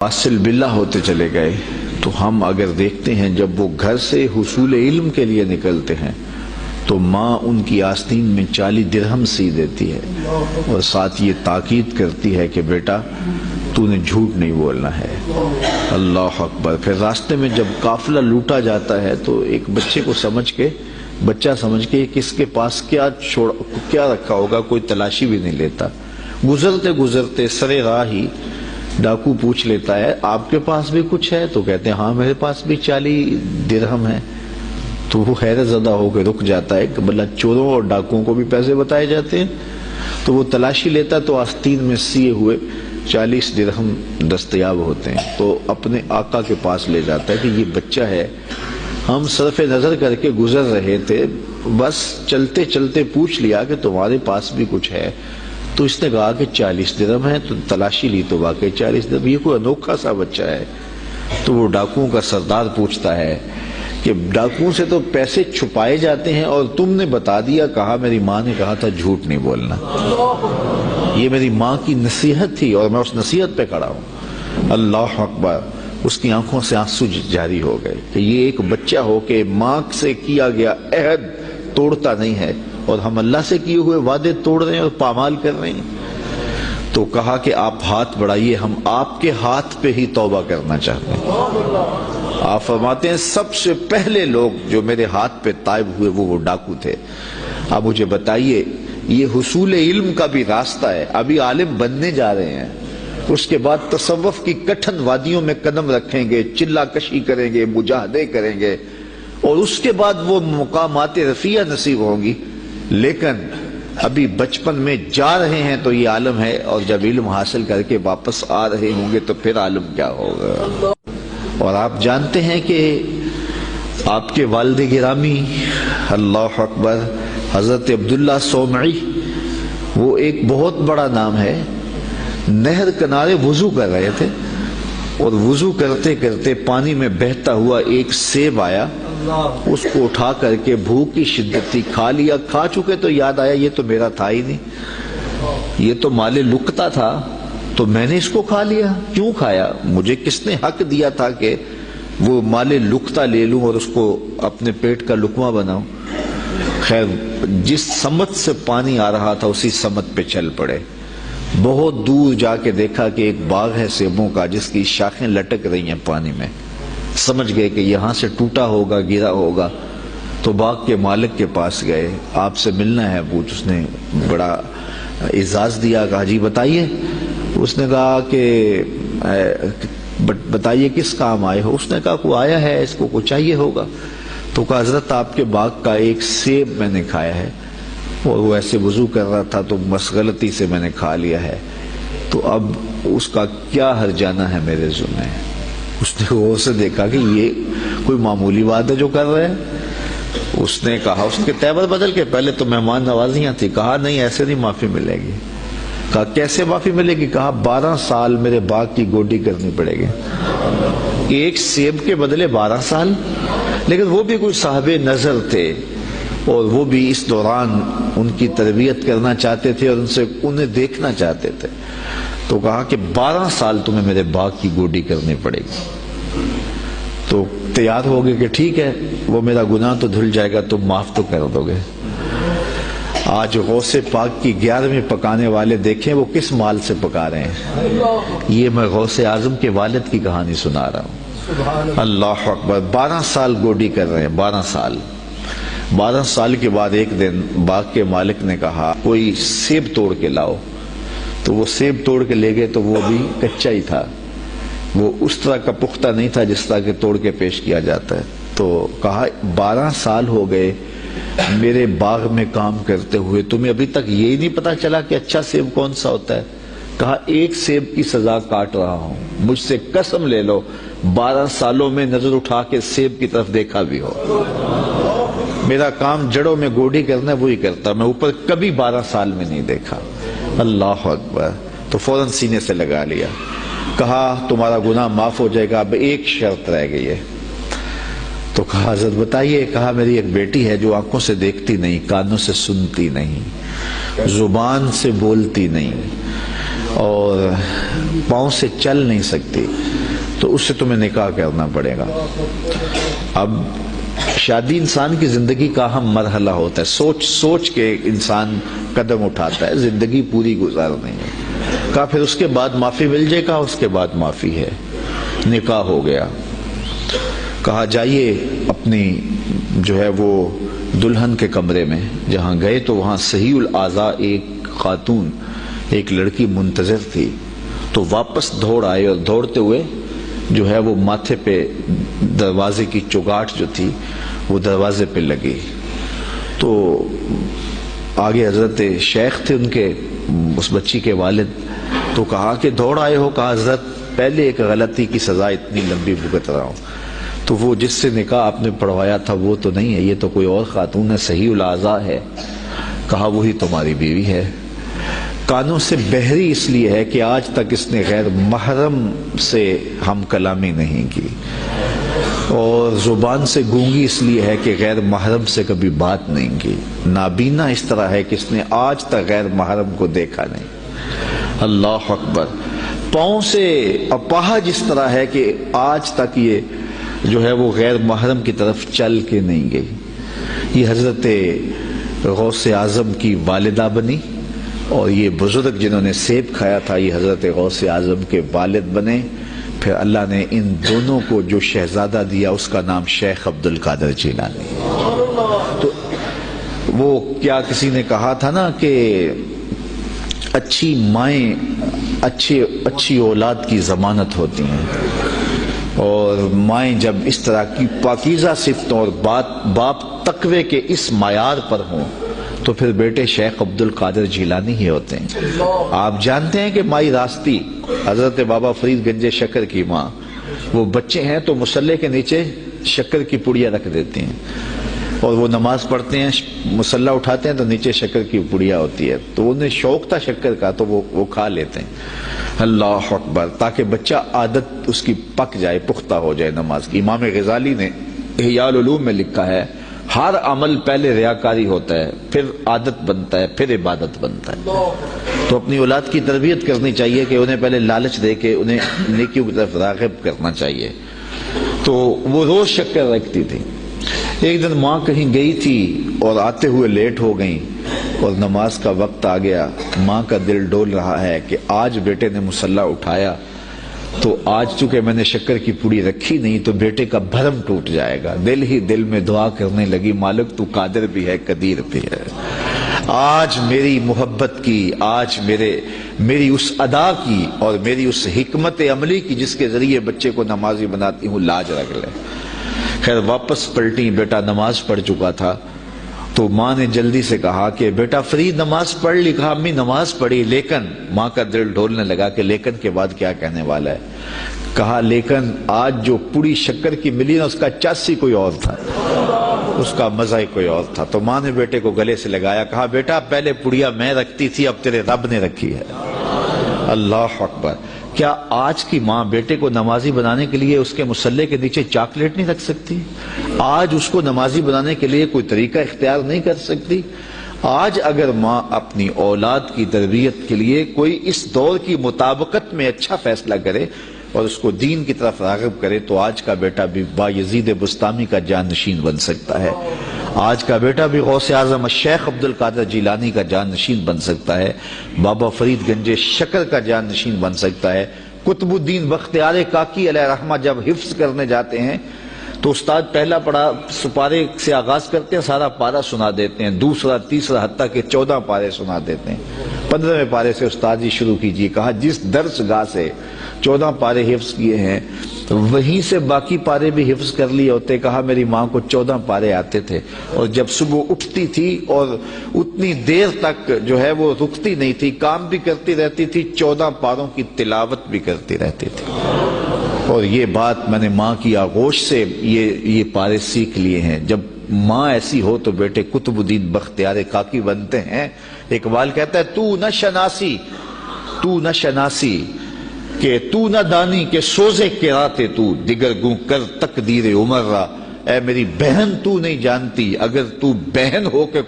واصل باللہ ہوتے چلے گئے تو ہم اگر دیکھتے ہیں جب وہ گھر سے حصول علم کے لیے نکلتے ہیں تو ماں ان کی آستین میں 40 درہم سی دیتی ہے اور ساتھ یہ تاکید کرتی ہے کہ بیٹا تو نے جھوٹ نہیں بولنا ہے۔ اللہ اکبر۔ پھر راستے میں جب قافلہ لوٹا جاتا ہے تو ایک بچہ سمجھ کے کس کے پاس کیا رکھا ہوگا کوئی تلاشی بھی نہیں لیتا۔ گزرتے گزرتے سرے راہ ہی ڈاکو پوچھ لیتا ہے آپ کے پاس بھی کچھ ہے؟ تو کہتے ہیں ہاں میرے پاس بھی 40 درہم ہے۔ تو وہ حیرت زدہ ہو کے رک جاتا ہے کہ بلّہ چوروں اور ڈاکوؤں کو بھی پیسے بتائے جاتے ہیں۔ تو وہ تلاشی لیتا تو آستین میں سیے ہوئے 40 درہم دستیاب ہوتے ہیں۔ تو اپنے آقا کے پاس لے جاتا ہے کہ یہ بچہ ہے، ہم صرف نظر کر کے گزر رہے تھے، بس چلتے چلتے پوچھ لیا کہ تمہارے پاس بھی کچھ ہے۔ تو اس نے کہا کہ 40 درہم ہے۔ تو تلاشی لی تو واقعی 40 درہم، یہ کوئی انوکھا سا بچہ ہے۔ تو وہ ڈاکوؤں کا سردار پوچھتا ہے کہ ڈاکوؤں سے تو پیسے چھپائے جاتے ہیں اور تم نے بتا دیا، کہا میری ماں نے کہا تھا جھوٹ نہیں بولنا۔ یہ میری ماں کی نصیحت تھی اور میں اس نصیحت پہ کھڑا ہوں۔ اللہ اکبر۔ اس کی آنکھوں سے آنسو جاری ہو گئے کہ یہ ایک بچہ ہو کہ ماں سے کیا گیا عہد توڑتا نہیں ہے اور ہم اللہ سے کیے ہوئے وعدے توڑ رہے ہیں اور پامال کر رہے ہیں۔ تو کہا کہ آپ ہاتھ بڑھائیے، ہم آپ کے ہاتھ پہ ہی توبہ کرنا چاہتے ہیں۔ آپ فرماتے ہیں سب سے پہلے لوگ جو میرے ہاتھ پہ تائب ہوئے وہ ڈاکو تھے۔ اب مجھے بتائیے یہ حصول علم کا بھی راستہ ہے، ابھی عالم بننے جا رہے ہیں، اس کے بعد تصوف کی کٹھن وادیوں میں قدم رکھیں گے، چلا کشی کریں گے، مجاہدے کریں گے اور اس کے بعد وہ مقامات رفیع نصیب ہوں گی، لیکن ابھی بچپن میں جا رہے ہیں تو یہ عالم ہے، اور جب علم حاصل کر کے واپس آ رہے ہوں گے تو پھر عالم کیا ہوگا۔ اور آپ جانتے ہیں کہ آپ کے والد گرامی اللہ اکبر حضرت عبداللہ صومعی، وہ ایک بہت بڑا نام ہے، نہر کنارے وضو کر رہے تھے اور وضو کرتے کرتے پانی میں بہتا ہوا ایک سیب آیا، اس کو اٹھا کر کے بھوک کی شدت تھی، کھا لیا، کھا چکے تو یاد آیا یہ تو میرا تھا ہی نہیں، یہ تو مال لقطہ تھا، تو میں نے اس کو کھا لیا۔ کیوں کھایا؟ مجھے کس نے حق دیا تھا کہ وہ مال لقطہ لے لوں اور اس کو اپنے پیٹ کا لقمہ بناؤں؟ خیر جس سمت سے پانی آ رہا تھا اسی سمت پہ چل پڑے۔ بہت دور جا کے دیکھا کہ ایک باغ ہے سیبوں کا جس کی شاخیں لٹک رہی ہیں پانی میں، سمجھ گئے کہ یہاں سے ٹوٹا ہوگا، گرا ہوگا۔ تو باغ کے مالک کے پاس گئے، آپ سے ملنا ہے پوچھ۔ اس نے بڑا اعزاز دیا، کہا جی بتائیے۔ اس نے کہا کہ بتائیے کس کام آئے ہو؟ اس نے کہا کوئی آیا ہے، اس کو کچھ چاہیے ہوگا۔ تو کہا حضرت آپ کے باغ کا ایک سیب میں نے کھایا ہے اور وہ ایسے وضو کر رہا تھا تو بس غلطی سے میں نے کھا لیا ہے، تو اب اس کا کیا ہرجانہ ہے میرے ذمہ؟ اس نے غور سے دیکھا کہ یہ کوئی معمولی بات ہے جو کر رہے ہیں۔ اس نے کہا، اس کے تیور بدل کے، پہلے تو مہمان نوازیاں تھی، کہا نہیں ایسے نہیں معافی ملے گی۔ کہا کیسے معافی ملے گی؟ کہا 12 سال میرے باغ کی گوڈی کرنی پڑے گی۔ ایک سیب کے بدلے 12 سال؟ لیکن وہ بھی کوئی صاحب نظر تھے اور وہ بھی اس دوران ان کی تربیت کرنا چاہتے تھے اور انہیں دیکھنا چاہتے تھے۔ تو کہا کہ 12 سال تمہیں میرے باغ کی گوڈی کرنی پڑے گی۔ تو تیار ہو گئے کہ ٹھیک ہے، وہ میرا گناہ تو دھل جائے گا، تم معاف تو کر دو گے۔ آج غوث پاک کی 11ویں پکانے والے دیکھیں وہ کس مال سے پکا رہے ہیں۔ یہ میں غوث اعظم کے والد کی کہانی سنا رہا ہوں۔ اللہ اکبر۔ 12 سال گوڈی کر رہے ہیں، 12 سال۔ 12 سال کے بعد ایک دن باغ کے مالک نے کہا کوئی سیب توڑ کے لاؤ۔ تو وہ سیب توڑ کے لے گئے تو وہ بھی کچا ہی تھا، وہ اس طرح کا پختہ نہیں تھا جس طرح کے توڑ کے پیش کیا جاتا ہے۔ تو کہا 12 سال ہو گئے میرے باغ میں کام کرتے ہوئے، تمہیں ابھی تک یہی نہیں پتا چلا کہ اچھا سیب کون سا ہوتا ہے؟ کہا ایک سیب کی سزا کاٹ رہا ہوں، مجھ سے قسم لے لو 12 سالوں میں نظر اٹھا کے سیب کی طرف دیکھا بھی ہو۔ میرا کام جڑوں میں گوڈی کرنا ہے وہی کرتا، میں اوپر کبھی 12 سال میں نہیں دیکھا۔ اللہ اکبر۔ تو فوراً سینے سے لگا لیا، کہا تمہارا گناہ معاف ہو جائے گا، اب ایک شرط رہ گئی ہے۔ تو کہا حضرت بتائیے۔ کہا میری ایک بیٹی ہے جو آنکھوں سے دیکھتی نہیں، کانوں سے سنتی نہیں، زبان سے بولتی نہیں، اور پاؤں سے چل نہیں سکتی، تو اس سے تمہیں نکاح کرنا پڑے گا۔ اب شادی انسان کی زندگی کا اہم مرحلہ ہوتا ہے، سوچ سوچ کے انسان قدم اٹھاتا ہے، زندگی پوری گزارنی ہے۔ کہا پھر اس کے بعد معافی مل جائے گا؟ اس کے بعد معافی ہے، نکاح ہو گیا۔ کہا جائیے اپنی جو ہے وہ دلہن کے کمرے میں۔ جہاں گئے تو وہاں صحیح الاعضاء ایک خاتون، ایک لڑکی منتظر تھی، تو واپس دوڑ آئے اور دوڑتے ہوئے جو ہے وہ ماتھے پہ دروازے کی چوگاٹ جو تھی وہ دروازے پہ لگی۔ تو آگے حضرت شیخ تھے ان کے، اس بچی کے والد، تو کہا کہ دوڑ آئے ہو؟ کہا حضرت پہلے ایک غلطی کی سزا اتنی لمبی بھگت رہا ہوں، تو وہ جس سے نکاح آپ نے پڑھوایا تھا وہ تو نہیں ہے، یہ تو کوئی اور خاتون ہے، صحیح الاعضاء ہے۔ کہا وہی تمہاری بیوی ہے۔ کانوں سے بہری اس لیے ہے کہ آج تک اس نے غیر محرم سے ہم کلامی نہیں کی، اور زبان سے گونگی اس لیے ہے کہ غیر محرم سے کبھی بات نہیں کی۔ نابینا اس طرح ہے کہ اس نے آج تک غیر محرم کو دیکھا نہیں۔ اللہ اکبر۔ پاؤں سے اپاہج اس طرح ہے کہ آج تک یہ جو ہے وہ غیر محرم کی طرف چل کے نہیں گئی۔ یہ حضرت غوث اعظم کی والدہ بنی، اور یہ بزرگ جنہوں نے سیب کھایا تھا یہ حضرت غوث اعظم کے والد بنے۔ پھر اللہ نے ان دونوں کو جو شہزادہ دیا اس کا نام شیخ عبد القادر جیلانی۔ تو وہ کیا کسی نے کہا تھا نا کہ اچھی مائیں اچھی اولاد کی ضمانت ہوتی ہیں، اور مائیں جب اس طرح کی پاکیزہ صفتوں اور باپ تقوی کے اس معیار پر ہوں تو پھر بیٹے شیخ عبد القادر جیلانی ہی ہوتے ہیں۔ آپ جانتے ہیں کہ مائی راستی حضرت بابا فرید گنج شکر کی ماں، وہ بچے ہیں تو مصلے کے نیچے شکر کی پڑیا رکھ دیتے ہیں، اور وہ نماز پڑھتے ہیں، مصلہ اٹھاتے ہیں تو نیچے شکر کی پڑیا ہوتی ہے، تو انہیں شوق تھا شکر کا تو وہ کھا لیتے ہیں۔ اللہ اکبر۔ تاکہ بچہ عادت اس کی پک جائے، پختہ ہو جائے نماز کی۔ امام غزالی نے احیاء العلوم میں لکھا ہے ہر عمل پہلے ریاکاری ہوتا ہے، پھر عادت بنتا ہے، پھر عبادت بنتا ہے۔ تو اپنی اولاد کی تربیت کرنی چاہیے کہ انہیں پہلے لالچ دے کے انہیں نیکیوں کی طرف راغب کرنا چاہیے۔ تو وہ روز شکر رکھتی تھی۔ ایک دن ماں کہیں گئی تھی اور آتے ہوئے لیٹ ہو گئیں، اور نماز کا وقت آ گیا۔ ماں کا دل ڈول رہا ہے کہ آج بیٹے نے مصلہ اٹھایا تو آج چونکہ میں نے شکر کی پوڑی رکھی نہیں تو بیٹے کا بھرم ٹوٹ جائے گا۔ دل ہی دل میں دعا کرنے لگی، مالک تو قادر بھی ہے قدیر بھی ہے، آج میری محبت کی، آج میری اس ادا کی اور میری اس حکمت عملی کی جس کے ذریعے بچے کو نمازی بناتی ہوں، لاج رکھ لے۔ خیر واپس پلٹی، بیٹا نماز پڑھ چکا تھا، تو ماں نے جلدی سے کہا کہ بیٹا فرید نماز پڑھ لی؟ کہا امی نماز پڑھی، لیکن ماں کا دل ڈھولنے لگا کہ لیکن کے بعد کیا کہنے والا ہے۔ کہا لیکن آج جو پوری شکر کی ملی نا اس کا چس ہی کوئی اور تھا، اس کا مزہ ہی کوئی اور تھا۔ تو ماں نے بیٹے کو گلے سے لگایا، کہا بیٹا پہلے پڑیا میں رکھتی تھی، اب تیرے رب نے رکھی ہے۔ اللہ اکبر۔ کیا آج کی ماں بیٹے کو نمازی بنانے کے لیے اس کے مصلے کے نیچے چاکلیٹ نہیں رکھ سکتی؟ آج اس کو نمازی بنانے کے لیے کوئی طریقہ اختیار نہیں کر سکتی؟ آج اگر ماں اپنی اولاد کی تربیت کے لیے کوئی اس دور کی مطابقت میں اچھا فیصلہ کرے اور اس کو دین کی طرف راغب کرے تو آج کا بیٹا بھی بایزید بستامی کا جانشین بن سکتا ہے، آج کا بیٹا بھی غوث اعظم شیخ عبد القادر جیلانی کا جانشین بن سکتا ہے، بابا فرید گنج شکر کا جانشین بن سکتا ہے۔ قطب الدین بختیار کاکی علیہ رحمہ جب حفظ کرنے جاتے ہیں تو استاد پہلا پڑھا سپارے سے آغاز کرتے ہیں، سارا پارہ سنا دیتے ہیں، دوسرا تیسرا حتیٰ کہ 14 پارے سنا دیتے ہیں۔ 15ویں پارے سے استاد جی شروع کیجیے۔ کہا جس درس گاہ سے 14 پارے حفظ کیے ہیں وہیں سے باقی پارے بھی حفظ کر لیے ہوتے۔ کہا میری ماں کو 14 پارے آتے تھے، اور جب صبح اٹھتی تھی اور اتنی دیر تک جو ہے وہ رکتی نہیں تھی، کام بھی کرتی رہتی تھی، 14 پاروں کی تلاوت بھی کرتی رہتی تھی۔ اور یہ بات میں نے ماں کی آغوش سے یہ پارے سیکھ لیے ہیں۔ جب ماں ایسی ہو تو بیٹے قطب الدین بختیار کاکی بنتے ہیں۔ اقبال کہتا ہے تو نہ شناسی کہ تو نہ دانی کہ سوزے کے راتے تو دیگر گوں کر تقدیر عمر را، اے میری بہن تو نہیں جانتی، اگر تو بہن ہو کے